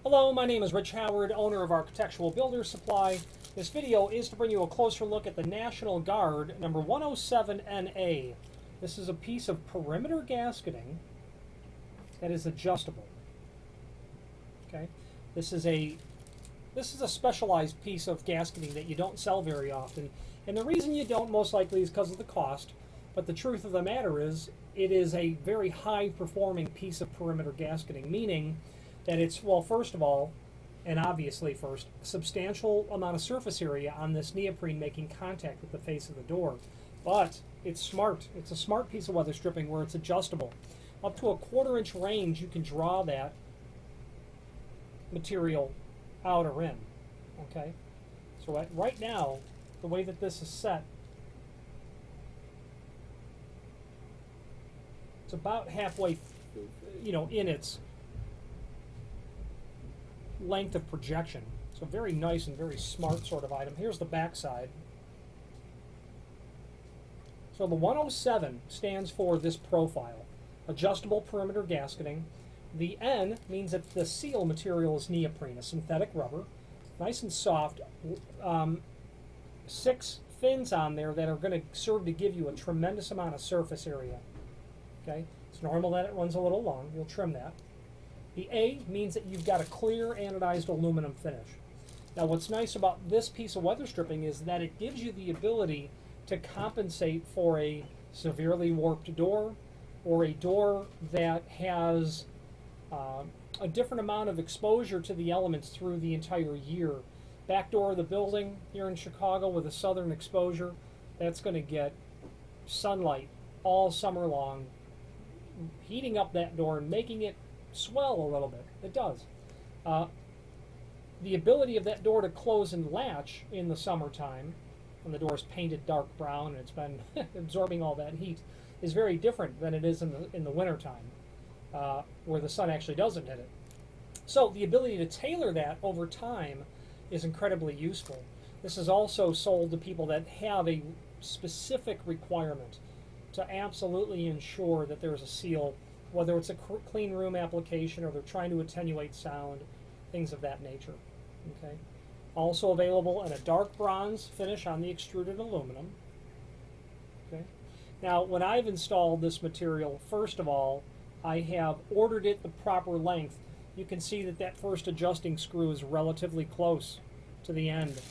Hello, my name is Rich Howard, owner of Architectural Builder Supply. This video is to bring you a closer look at the National Guard number 107NA. This is a piece of perimeter gasketing that is adjustable. Okay, this is a specialized piece of gasketing that you don't sell very often, and the reason you don't most likely is because of the cost. But the truth of the matter is, it is a very high-performing piece of perimeter gasketing, meaning that it's, well, first of all, and obviously first, a substantial amount of surface area on this neoprene making contact with the face of the door. But it's smart. It's a smart piece of weather stripping where it's adjustable. Up to a 1/4 inch range, you can draw that material out or in. Okay? So right now, the way that this is set, it's about halfway, in its length of projection. So very nice and very smart sort of item. Here's the back side. So the 107 stands for this profile, adjustable perimeter gasketing. The N means that the seal material is neoprene, a synthetic rubber, nice and soft. 6 fins on there that are going to serve to give you a tremendous amount of surface area. Okay, it's normal that it runs a little long. You'll trim that. The A means that you've got a clear anodized aluminum finish. Now what's nice about this piece of weather stripping is that it gives you the ability to compensate for a severely warped door or a door that has a different amount of exposure to the elements through the entire year. Back door of the building here in Chicago with a southern exposure, that's going to get sunlight all summer long, heating up that door and making it swell a little bit. It does. The ability of that door to close and latch in the summertime, when the door is painted dark brown and it's been absorbing all that heat, is very different than it is in the wintertime, where the sun actually doesn't hit it. So the ability to tailor that over time is incredibly useful. This is also sold to people that have a specific requirement to absolutely ensure that there's a seal, whether it's a clean room application or they're trying to attenuate sound, things of that nature. Okay. Also available in a dark bronze finish on the extruded aluminum. Okay. Now, when I've installed this material, first of all, I have ordered it the proper length. You can see that that first adjusting screw is relatively close to the end.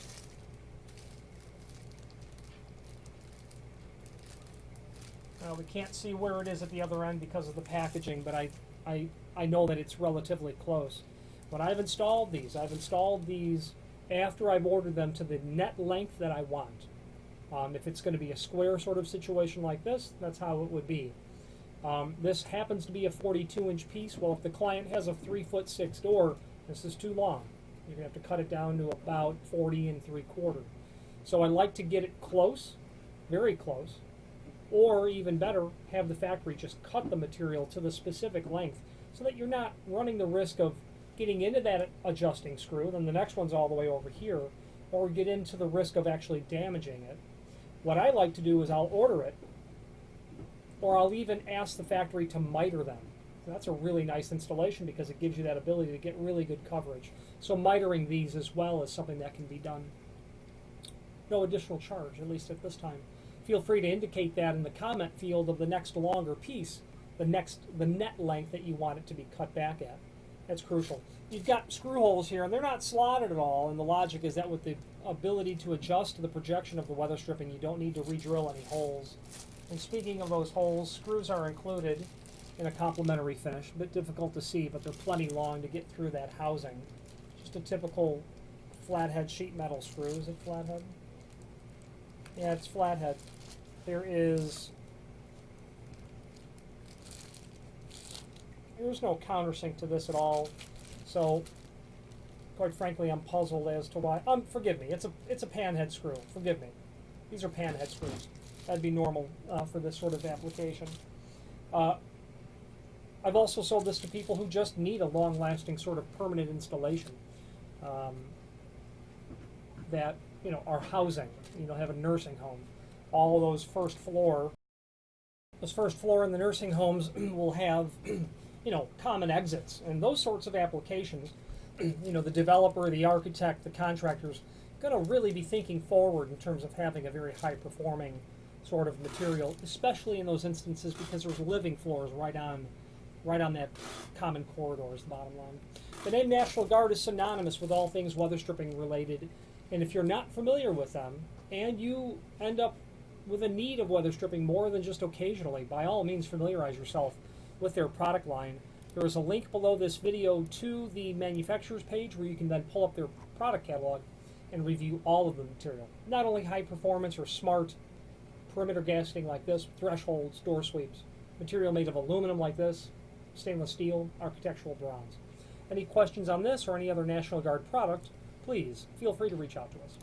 Now, we can't see where it is at the other end because of the packaging, but I know that it's relatively close. When I've installed these after I've ordered them to the net length that I want. If it's going to be a square sort of situation like this, that's how it would be. This happens to be a 42-inch piece. Well, if the client has a 3'6" door, this is too long. You're going to have to cut it down to about 40 3/4. So I like to get it close, very close, or even better, have the factory just cut the material to the specific length so that you're not running the risk of getting into that adjusting screw, then the next one's all the way over here, or get into the risk of actually damaging it. What I like to do is I'll order it, or I'll even ask the factory to miter them. So that's a really nice installation because it gives you that ability to get really good coverage. So mitering these as well is something that can be done. No additional charge, at least at this time. Feel free to indicate that in the comment field of the next longer piece, the net length that you want it to be cut back at. That's crucial. You've got screw holes here, and they're not slotted at all, and the logic is that with the ability to adjust to the projection of the weather stripping, you don't need to re-drill any holes. And speaking of those holes, screws are included in a complementary finish. A bit difficult to see, but they're plenty long to get through that housing. Just a typical flathead sheet metal screw. Is it flathead? Yeah, it's flathead. There's no countersink to this at all, so quite frankly I'm puzzled as to why. Forgive me, it's a panhead screw. Forgive me. These are panhead screws. That'd be normal for this sort of application. I've also sold this to people who just need a long-lasting sort of permanent installation that are housing. Have a nursing home. All of those first floor in the nursing homes will have common exits and those sorts of applications. The developer, the architect, the contractor's going to really be thinking forward in terms of having a very high performing sort of material, especially in those instances because there's living floors right on that common corridor is the bottom line. The name National Guard is synonymous with all things weather stripping related, and if you're not familiar with them and you end up with a need of weather stripping more than just occasionally, by all means familiarize yourself with their product line. There is a link below this video to the manufacturer's page where you can then pull up their product catalog and review all of the material. Not only high performance or smart perimeter gasketing like this, thresholds, door sweeps, material made of aluminum like this, stainless steel, architectural bronze. Any questions on this or any other National Guard product, please feel free to reach out to us.